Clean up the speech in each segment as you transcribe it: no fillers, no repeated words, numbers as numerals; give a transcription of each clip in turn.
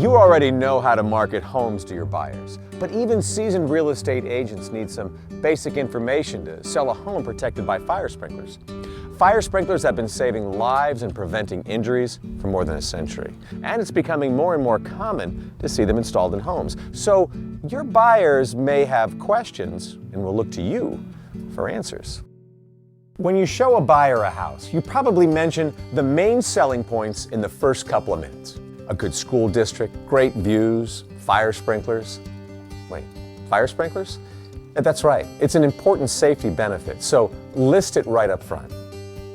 You already know how to market homes to your buyers, but even seasoned real estate agents need some basic information to sell a home protected by fire sprinklers. Fire sprinklers have been saving lives and preventing injuries for more than a century, and it's becoming more and more common to see them installed in homes. So your buyers may have questions and will look to you for answers. When you show a buyer a house, you probably mention the main selling points in the first couple of minutes. A good school district, great views, fire sprinklers. Wait, fire sprinklers? That's right, it's an important safety benefit, so list it right up front.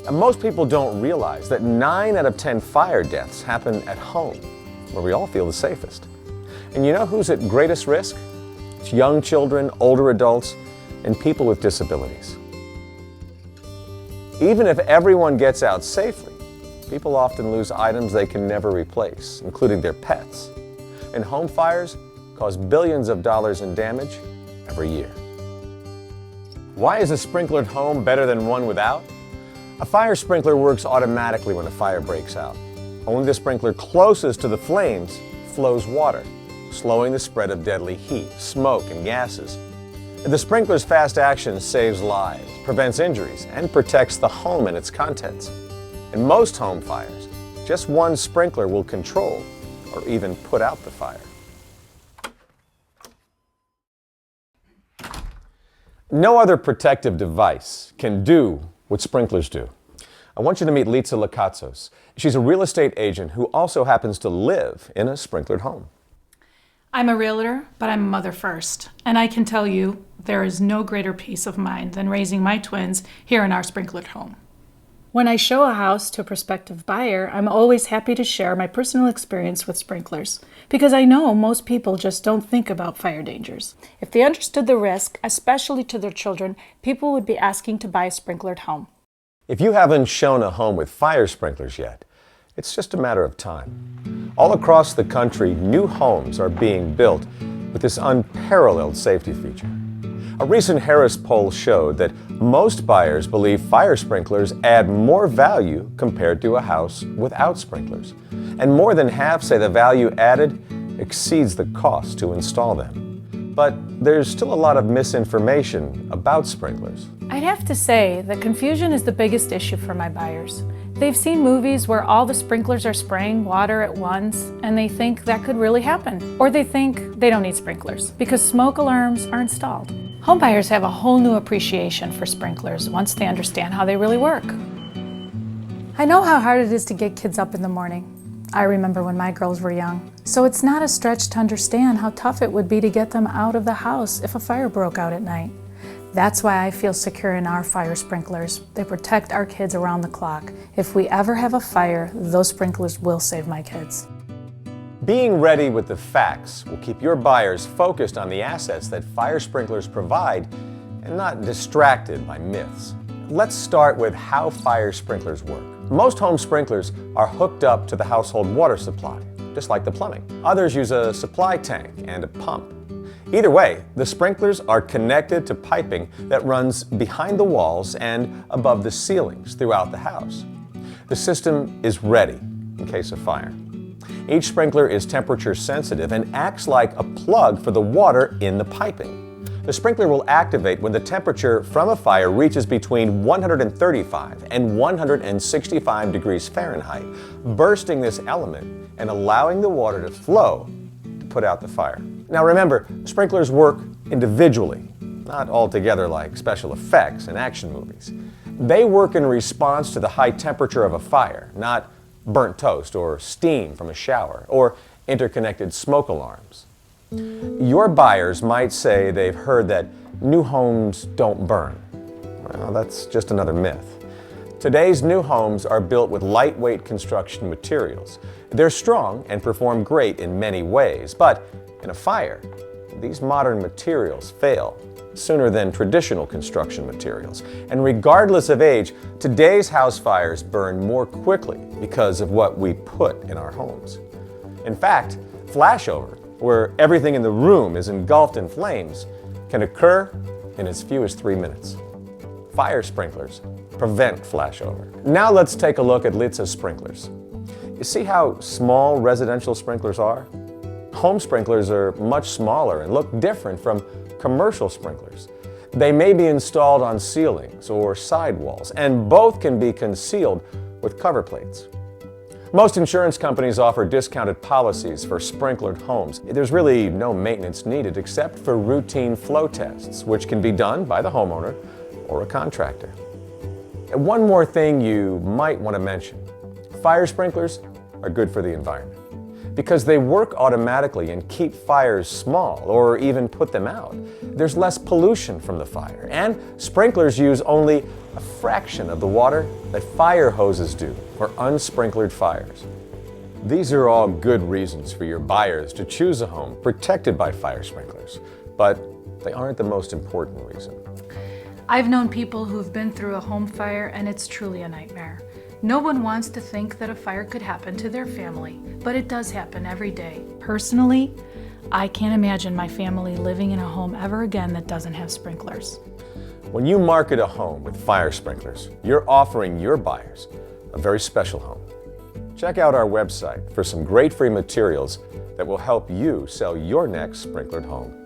And most people don't realize that 9 out of 10 fire deaths happen at home, where we all feel the safest. And you know who's at greatest risk? It's young children, older adults, and people with disabilities. Even if everyone gets out safely, people often lose items they can never replace, including their pets. And home fires cause billions of dollars in damage every year. Why is a sprinklered home better than one without? A fire sprinkler works automatically when a fire breaks out. Only the sprinkler closest to the flames flows water, slowing the spread of deadly heat, smoke, and gases. The sprinkler's fast action saves lives, prevents injuries, and protects the home and its contents. In most home fires, just one sprinkler will control or even put out the fire. No other protective device can do what sprinklers do. I want you to meet Litsa Lakatzos. She's a real estate agent who also happens to live in a sprinklered home. I'm a realtor, but I'm a mother first. And I can tell you, there is no greater peace of mind than raising my twins here in our sprinklered home. When I show a house to a prospective buyer, I'm always happy to share my personal experience with sprinklers, because I know most people just don't think about fire dangers. If they understood the risk, especially to their children, people would be asking to buy a sprinklered home. If you haven't shown a home with fire sprinklers yet, it's just a matter of time. All across the country, new homes are being built with this unparalleled safety feature. A recent Harris poll showed that most buyers believe fire sprinklers add more value compared to a house without sprinklers. And more than half say the value added exceeds the cost to install them. But there's still a lot of misinformation about sprinklers. I'd have to say that confusion is the biggest issue for my buyers. They've seen movies where all the sprinklers are spraying water at once, and they think that could really happen. Or they think they don't need sprinklers because smoke alarms are installed. Homebuyers have a whole new appreciation for sprinklers once they understand how they really work. I know how hard it is to get kids up in the morning. I remember when my girls were young. So it's not a stretch to understand how tough it would be to get them out of the house if a fire broke out at night. That's why I feel secure in our fire sprinklers. They protect our kids around the clock. If we ever have a fire, those sprinklers will save my kids. Being ready with the facts will keep your buyers focused on the assets that fire sprinklers provide and not distracted by myths. Let's start with how fire sprinklers work. Most home sprinklers are hooked up to the household water supply, just like the plumbing. Others use a supply tank and a pump. Either way, the sprinklers are connected to piping that runs behind the walls and above the ceilings throughout the house. The system is ready in case of fire. Each sprinkler is temperature sensitive and acts like a plug for the water in the piping. The sprinkler will activate when the temperature from a fire reaches between 135 and 165 degrees Fahrenheit, bursting this element and allowing the water to flow to put out the fire. Now remember, sprinklers work individually, not all together like special effects in action movies. They work in response to the high temperature of a fire, not burnt toast or steam from a shower or interconnected smoke alarms. Your buyers might say they've heard that new homes don't burn. Well, that's just another myth. Today's new homes are built with lightweight construction materials. They're strong and perform great in many ways, but in a fire, these modern materials fail sooner than traditional construction materials. And regardless of age, today's house fires burn more quickly because of what we put in our homes. In fact, flashover, where everything in the room is engulfed in flames, can occur in as few as 3 minutes. Fire sprinklers prevent flashover. Now let's take a look at Litsa's sprinklers. You see how small residential sprinklers are? Home sprinklers are much smaller and look different from commercial sprinklers. They may be installed on ceilings or sidewalls, and both can be concealed with cover plates. Most insurance companies offer discounted policies for sprinklered homes. There's really no maintenance needed except for routine flow tests, which can be done by the homeowner or a contractor. And one more thing you might want to mention. Fire sprinklers are good for the environment because they work automatically and keep fires small or even put them out. There's less pollution from the fire, and sprinklers use only a fraction of the water that fire hoses do for unsprinkled fires. These are all good reasons for your buyers to choose a home protected by fire sprinklers, but they aren't the most important reason. I've known people who've been through a home fire, and it's truly a nightmare. No one wants to think that a fire could happen to their family, but it does happen every day. Personally, I can't imagine my family living in a home ever again that doesn't have sprinklers. When you market a home with fire sprinklers, you're offering your buyers a very special home. Check out our website for some great free materials that will help you sell your next sprinklered home.